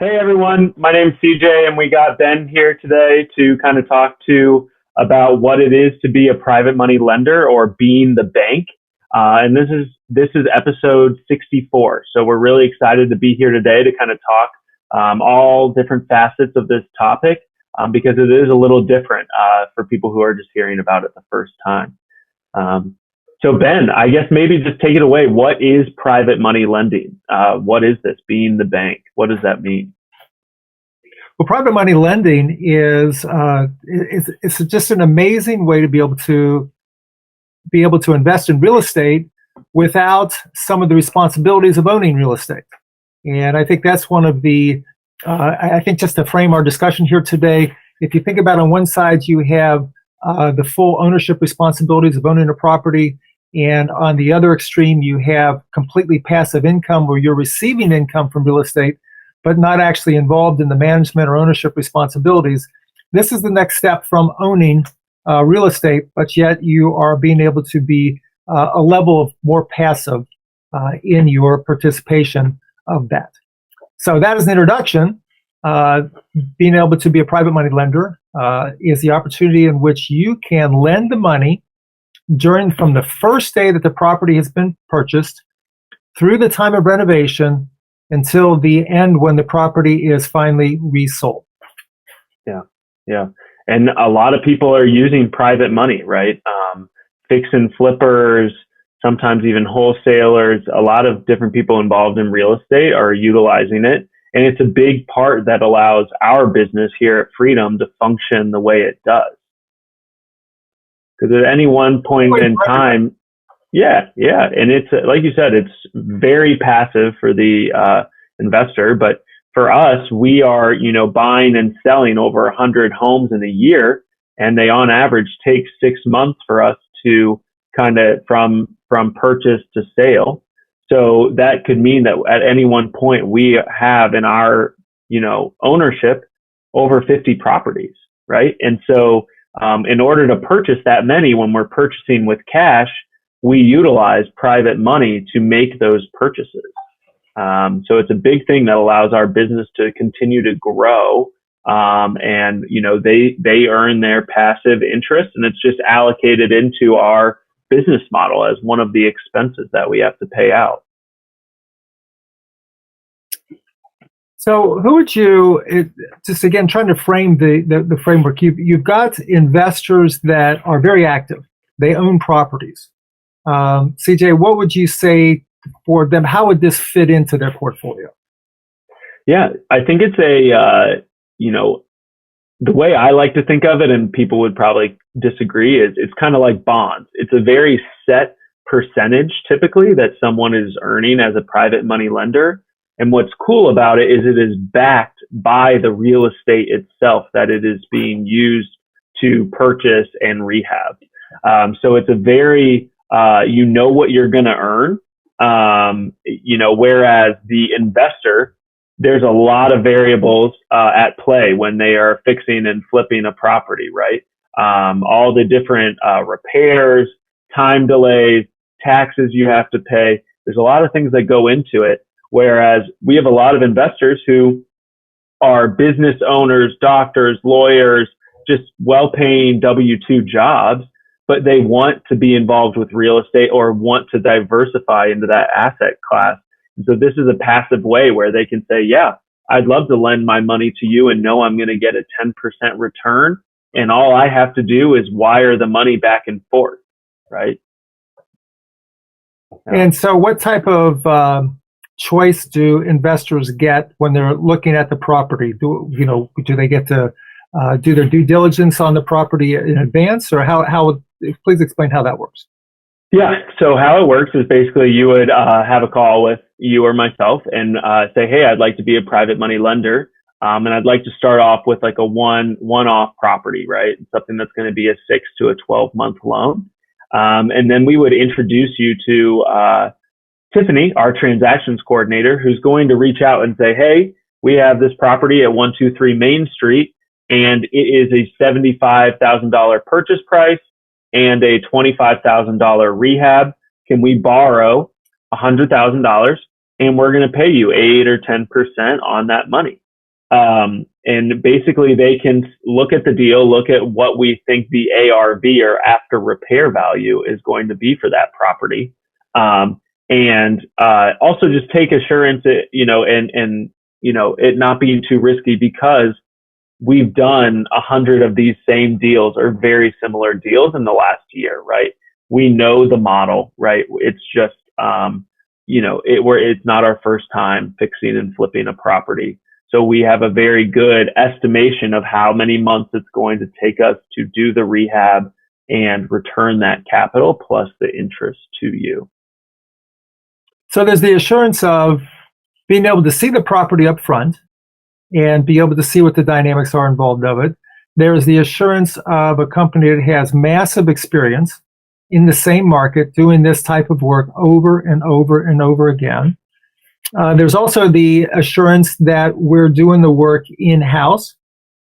Hey everyone, my name's CJ and we got Ben here today to kind of talk to about what it is to be a private money lender or being the bank. And this is episode 64. So we're really excited to be here today to kind of talk all different facets of this topic because it is a little different for people who are just hearing about it the first time. Um, so Ben, I guess maybe just take it away. What is private money lending? What is this being the bank? What does that mean? Well, private money lending is just an amazing way to be able to invest in real estate without some of the responsibilities of owning real estate. And I think that's one of the I think just to frame our discussion here today, if you think about on one side you have the full ownership responsibilities of owning a property, and on the other extreme you have completely passive income where you're receiving income from real estate but not actually involved in the management or ownership responsibilities. This is the next step from owning real estate, but yet you are being able to be a level of more passive in your participation of that. So that is an introduction. Being able to be a private money lender is the opportunity in which you can lend the money from the first day that the property has been purchased through the time of renovation until the end when the property is finally resold. Yeah, yeah. And a lot of people are using private money, right? Fix and flippers, sometimes even wholesalers. A lot of different people involved in real estate are utilizing it. And it's a big part that allows our business here at Freedom to function the way it does. Because at any one point in time, yeah. And it's, like you said, it's very passive for the investor. But for us, we are, buying and selling over 100 homes in a year. And they on average take 6 months for us to kind of from purchase to sale. So that could mean that at any one point we have in our, ownership over 50 properties, right? And so in order to purchase that many, when we're purchasing with cash, we utilize private money to make those purchases. So it's a big thing that allows our business to continue to grow. And, they earn their passive interest, and it's just allocated into our business model as one of the expenses that we have to pay out. So who would you, just again, trying to frame the framework, you've got investors that are very active. They own properties. CJ, what would you say for them? How would this fit into their portfolio? Yeah, I think it's the way I like to think of it, and people would probably disagree, is it's kind of like bonds. It's a very set percentage typically that someone is earning as a private money lender. And what's cool about it is backed by the real estate itself that it is being used to purchase and rehab. So it's a very, what you're going to earn. Whereas the investor, there's a lot of variables at play when they are fixing and flipping a property, right? All the different repairs, time delays, taxes you have to pay. There's a lot of things that go into it. Whereas we have a lot of investors who are business owners, doctors, lawyers, just well-paying W-2 jobs, but they want to be involved with real estate or want to diversify into that asset class. And so this is a passive way where they can say, yeah, I'd love to lend my money to you and know I'm going to get a 10% return. And all I have to do is wire the money back and forth, right? And so what type of choice do investors get when they're looking at the property? Do they get to do their due diligence on the property in advance, or how please explain how that works? Yeah. So how it works is basically you would have a call with you or myself and say, hey, I'd like to be a private money lender. And I'd like to start off with like a one-off property, right? Something that's going to be a 6 to a 12-month loan. And then we would introduce you to Tiffany, our transactions coordinator, who's going to reach out and say, hey, we have this property at 123 Main Street, and it is a $75,000 purchase price and a $25,000 rehab. Can we borrow $100,000 and we're going to pay you 8 or 10% on that money? And basically they can look at the deal, look at what we think the ARV or after repair value is going to be for that property. And also just take assurance, and it not being too risky, because we've done 100 of these same deals or very similar deals in the last year, right? We know the model, right? It's just, it's not our first time fixing and flipping a property. So we have a very good estimation of how many months it's going to take us to do the rehab and return that capital plus the interest to you. So there's the assurance of being able to see the property up front and be able to see what the dynamics are involved of it. There's the assurance of a company that has massive experience in the same market doing this type of work over and over and over again. There's also the assurance that we're doing the work in-house,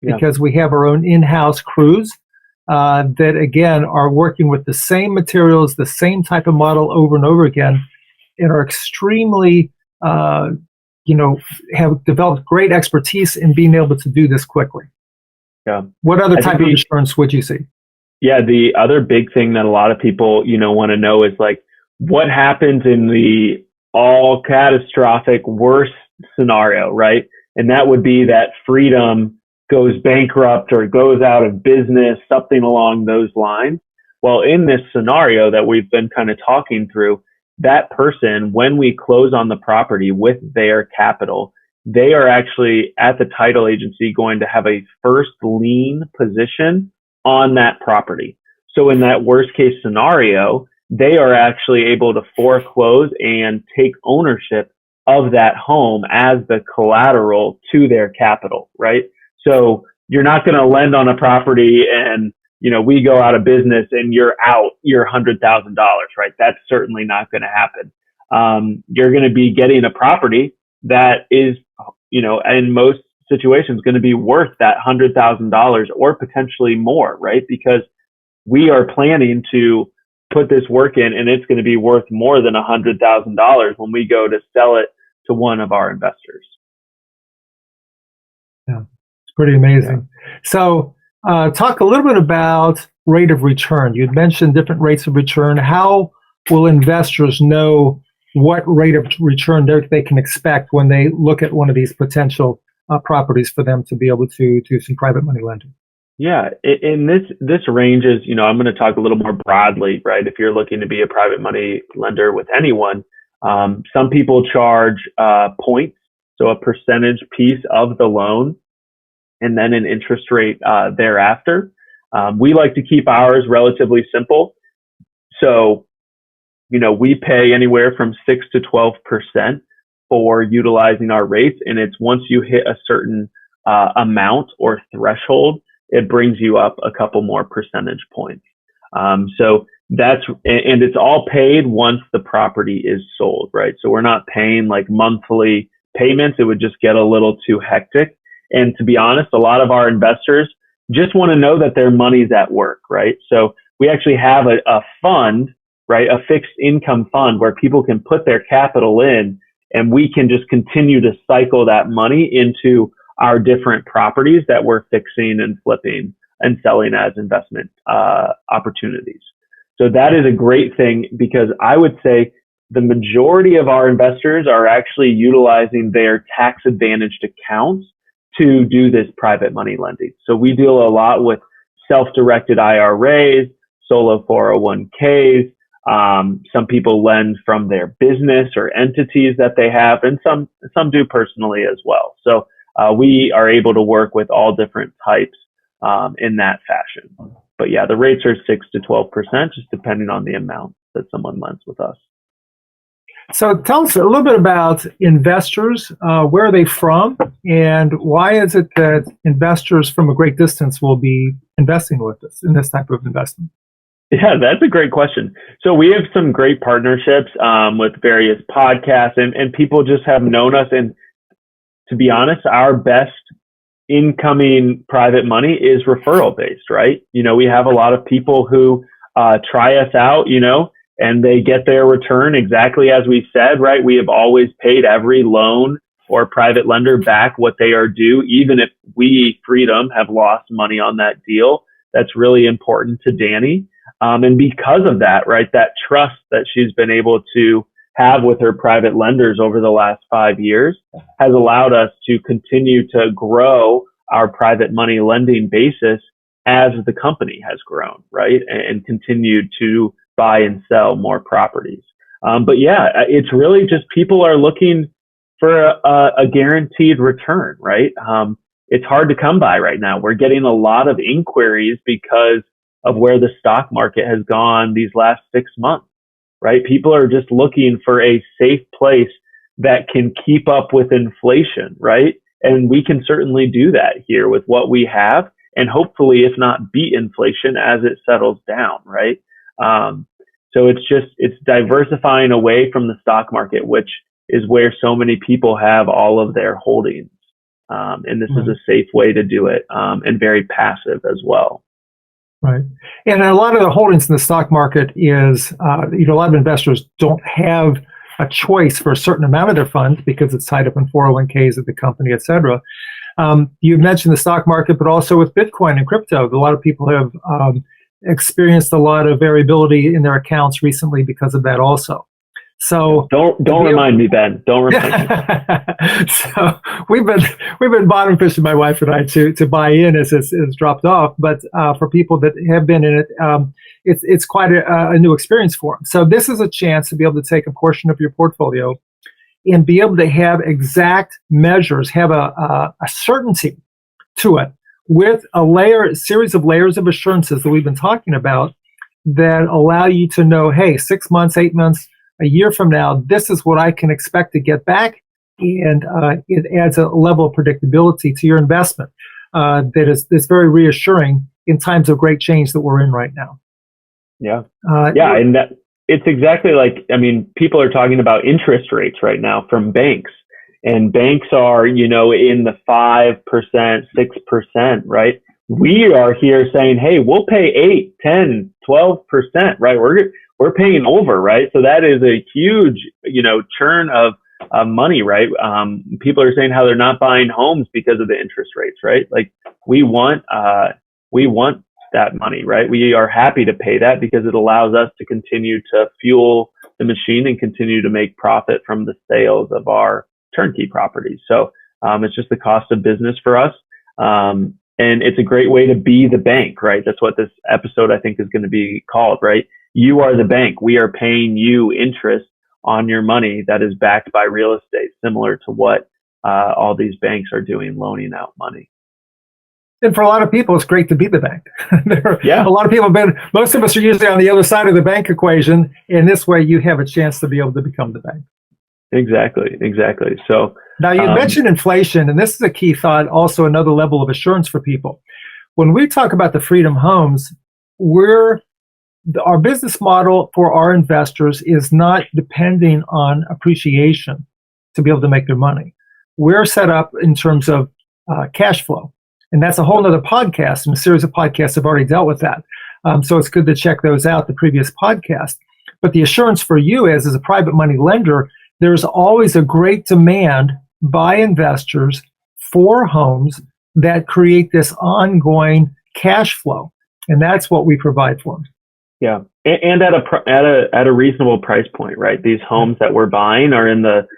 because we have our own in-house crews that, again, are working with the same materials, the same type of model over and over again, and are extremely, have developed great expertise in being able to do this quickly. Yeah. What other type of assurance would you see? Yeah, the other big thing that a lot of people, want to know is like, what happens in the all catastrophic worst scenario, right? And that would be that Freedom goes bankrupt or goes out of business, something along those lines. Well, in this scenario that we've been kind of talking through, that person, when we close on the property with their capital, they are actually at the title agency going to have a first lien position on that property. So in that worst case scenario, they are actually able to foreclose and take ownership of that home as the collateral to their capital, right? So you're not going to lend on a property and, we go out of business and you're out your $100,000, right? That's certainly not going to happen. You're going to be getting a property that is, in most situations going to be worth that $100,000 or potentially more, right? Because we are planning to put this work in and it's going to be worth more than $100,000 when we go to sell it to one of our investors. Yeah, it's pretty amazing. Yeah. So talk a little bit about rate of return. You'd mentioned different rates of return. How will investors know what rate of return they can expect when they look at one of these potential properties for them to be able to do some private money lending? Yeah, in this range is, I'm going to talk a little more broadly, right? If you're looking to be a private money lender with anyone, some people charge points, so a percentage piece of the loan, and then an interest rate thereafter. We like to keep ours relatively simple. So, we pay anywhere from 6 to 12% for utilizing our rates. And it's once you hit a certain amount or threshold, it brings you up a couple more percentage points. So and it's all paid once the property is sold, right? So we're not paying like monthly payments. It would just get a little too hectic. And to be honest, a lot of our investors just want to know that their money's at work, right? So we actually have a fund, right? A fixed income fund where people can put their capital in and we can just continue to cycle that money into our different properties that we're fixing and flipping and selling as investment opportunities. So that is a great thing, because I would say the majority of our investors are actually utilizing their tax advantaged accounts to do this private money lending. So we deal a lot with self-directed IRAs, solo 401ks. Some people lend from their business or entities that they have, and some do personally as well. So we are able to work with all different types in that fashion. But yeah, the rates are 6 to 12%, just depending on the amount that someone lends with us. So tell us a little bit about investors. Where are they from? And why is it that investors from a great distance will be investing with us in this type of investment? Yeah, that's a great question. So we have some great partnerships with various podcasts, and people just have known us. And to be honest, our best incoming private money is referral based, right? We have a lot of people who try us out, and they get their return exactly as we said, right? We have always paid every loan or private lender back what they are due, even if we, Freedom, have lost money on that deal. That's really important to Danny. And because of that, right, that trust that she's been able to have with her private lenders over the last 5 years has allowed us to continue to grow our private money lending basis as the company has grown, right, and continued to buy and sell more properties. But yeah, it's really just people are looking for a guaranteed return, right? It's hard to come by right now. We're getting a lot of inquiries because of where the stock market has gone these last 6 months, right? People are just looking for a safe place that can keep up with inflation, right? And we can certainly do that here with what we have, and hopefully, if not beat inflation as it settles down, right? So it's diversifying away from the stock market, which is where so many people have all of their holdings. And this is a safe way to do it, and very passive as well. Right. And a lot of the holdings in the stock market is, a lot of investors don't have a choice for a certain amount of their funds because it's tied up in 401ks of the company, et cetera. You've mentioned the stock market, but also with Bitcoin and crypto, a lot of people have experienced a lot of variability in their accounts recently because of that also. So don't remind me, Ben. Don't remind me. So we've been bottom fishing, my wife and I, to buy in as it's dropped off. But for people that have been in it, it's quite a new experience for them. So this is a chance to be able to take a portion of your portfolio and be able to have exact measures, have a certainty to it with a series of layers of assurances that we've been talking about that allow you to know, hey, 6 months, 8 months, a year from now, this is what I can expect to get back, and it adds a level of predictability to your investment that is very reassuring in times of great change that we're in right now. Yeah, and it's exactly like, people are talking about interest rates right now from banks, and banks are, in the 5%, 6%, right? We are here saying, hey, we'll pay 8, 10, 12%, right? We're paying over, right? So that is a huge, churn of money, right? People are saying how they're not buying homes because of the interest rates, right? Like we want that money, right? We are happy to pay that because it allows us to continue to fuel the machine and continue to make profit from the sales of our turnkey properties. So it's just the cost of business for us. And it's a great way to be the bank, right? That's what this episode, I think, is going to be called, right? You are the bank. We are paying you interest on your money that is backed by real estate, similar to what all these banks are doing, loaning out money. And for a lot of people, it's great to be the bank. Yeah. A lot of people most of us are usually on the other side of the bank equation. And this way you have a chance to be able to become the bank. Exactly. So now you mentioned inflation, and this is a key thought, also another level of assurance for people. When we talk about the Freedom Homes, our business model for our investors is not depending on appreciation to be able to make their money. We're set up in terms of cash flow. And that's a whole other podcast, and a series of podcasts have already dealt with that. So it's good to check those out, the previous podcast. But the assurance for you as a private money lender, there's always a great demand by investors for homes that create this ongoing cash flow. And that's what we provide for them. Yeah. And at a reasonable price point, right? These homes that we're buying are in the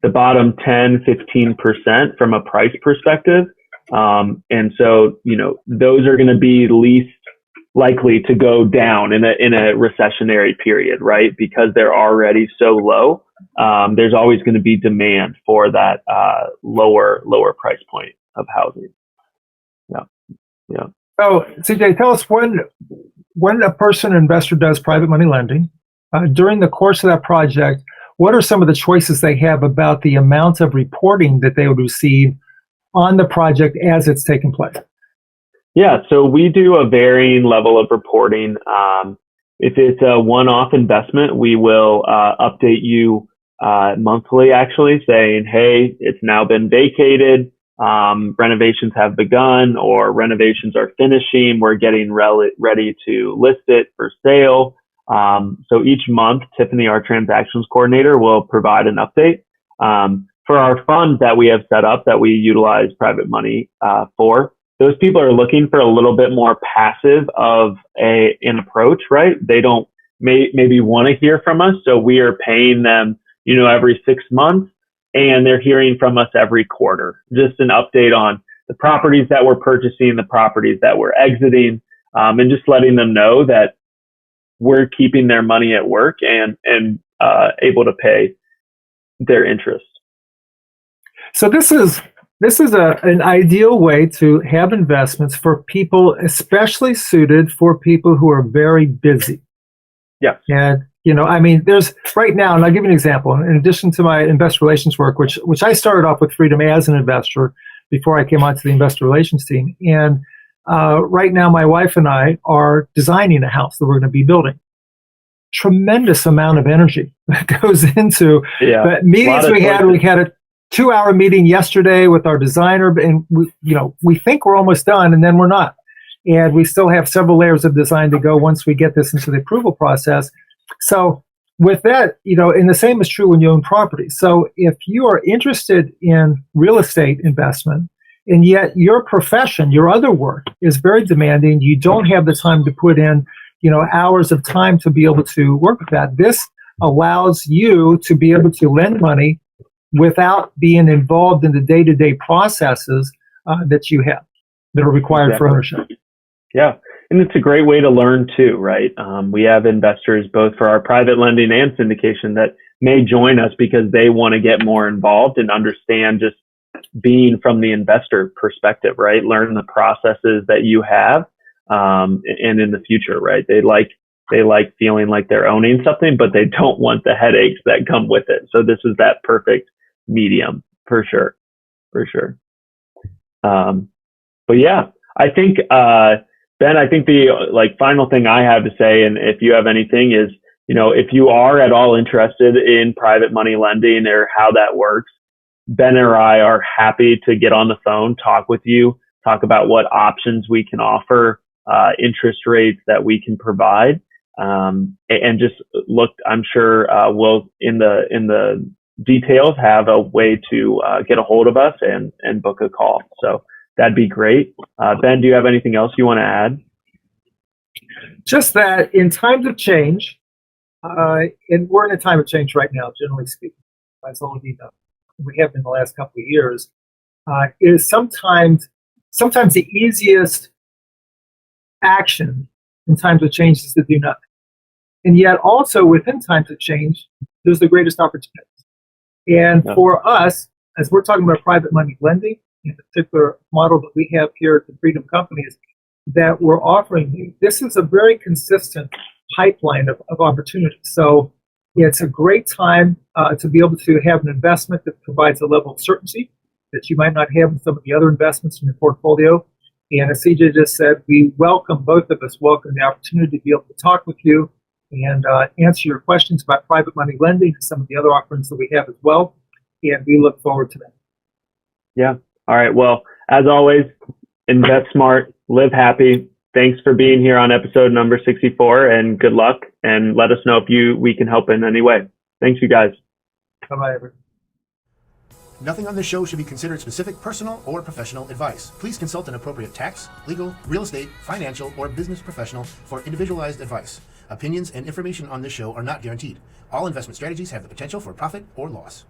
bottom 10, 15% from a price perspective. And so, those are going to be least likely to go down in a recessionary period, right? Because they're already so low. There's always going to be demand for that lower price point of housing. Yeah. So, CJ, tell us when a person, investor, does private money lending, during the course of that project, what are some of the choices they have about the amount of reporting that they would receive on the project as it's taking place? Yeah, so we do a varying level of reporting. If it's a one-off investment, we will update you monthly, actually, saying, hey, it's now been vacated, renovations have begun, or renovations are finishing, we're getting ready to list it for sale. So each month, Tiffany, our transactions coordinator, will provide an update. for our fund that we have set up that we utilize private money for, those people are looking for a little bit more passive of an approach, right? They don't maybe want to hear from us, so we are paying them, every 6 months, and they're hearing from us every quarter. Just an update on the properties that we're purchasing, the properties that we're exiting, and just letting them know that we're keeping their money at work and able to pay their interest. So this is an ideal way to have investments for people, especially suited for people who are very busy. Yeah. And, there's right now, and I'll give you an example. In addition to my investor relations work, which I started off with Freedom as an investor before I came onto the investor relations team. And right now, my wife and I are designing a house that we're going to be building. Tremendous amount of energy that goes into the meetings we had. We had a 2-hour meeting yesterday with our designer, and we think we're almost done, and then we're not. And we still have several layers of design to go once we get this into the approval process. So with that, and the same is true when you own property. So if you are interested in real estate investment, and yet your profession, your other work is very demanding, you don't have the time to put in, hours of time to be able to work with that. This allows you to be able to lend money without being involved in the day-to-day processes that you have that are required for ownership. Yeah. And it's a great way to learn too, right? We have investors both for our private lending and syndication that may join us because they want to get more involved and understand just being from the investor perspective, right? Learn the processes that you have, and in the future, right? They like feeling like they're owning something, but they don't want the headaches that come with it. So this is that perfect medium for sure. But yeah, I think, Ben, I think the final thing I have to say, and if you have anything, is, if you are at all interested in private money lending or how that works, Ben or I are happy to get on the phone, talk with you, talk about what options we can offer, interest rates that we can provide, and just look. I'm sure we'll in the details have a way to get a hold of us and book a call. So that'd be great. Ben, do you have anything else you want to add? Just that in times of change, and we're in a time of change right now, generally speaking, as all of you know, we have been the last couple of years, is sometimes the easiest action in times of change is to do nothing. And yet also within times of change, there's the greatest opportunities. And for us, as we're talking about private money lending, in the particular model that we have here at the Freedom Companies that we're offering you, this is a very consistent pipeline of opportunities. So it's a great time to be able to have an investment that provides a level of certainty that you might not have in some of the other investments in your portfolio. And as CJ just said, both of us welcome the opportunity to be able to talk with you and answer your questions about private money lending and some of the other offerings that we have as well. And we look forward to that. Yeah. All right. Well, as always, invest smart, live happy. Thanks for being here on episode number 64, and good luck. And let us know if we can help in any way. Thanks, you guys. Bye-bye, everyone. Nothing on this show should be considered specific personal or professional advice. Please consult an appropriate tax, legal, real estate, financial, or business professional for individualized advice. Opinions and information on this show are not guaranteed. All investment strategies have the potential for profit or loss.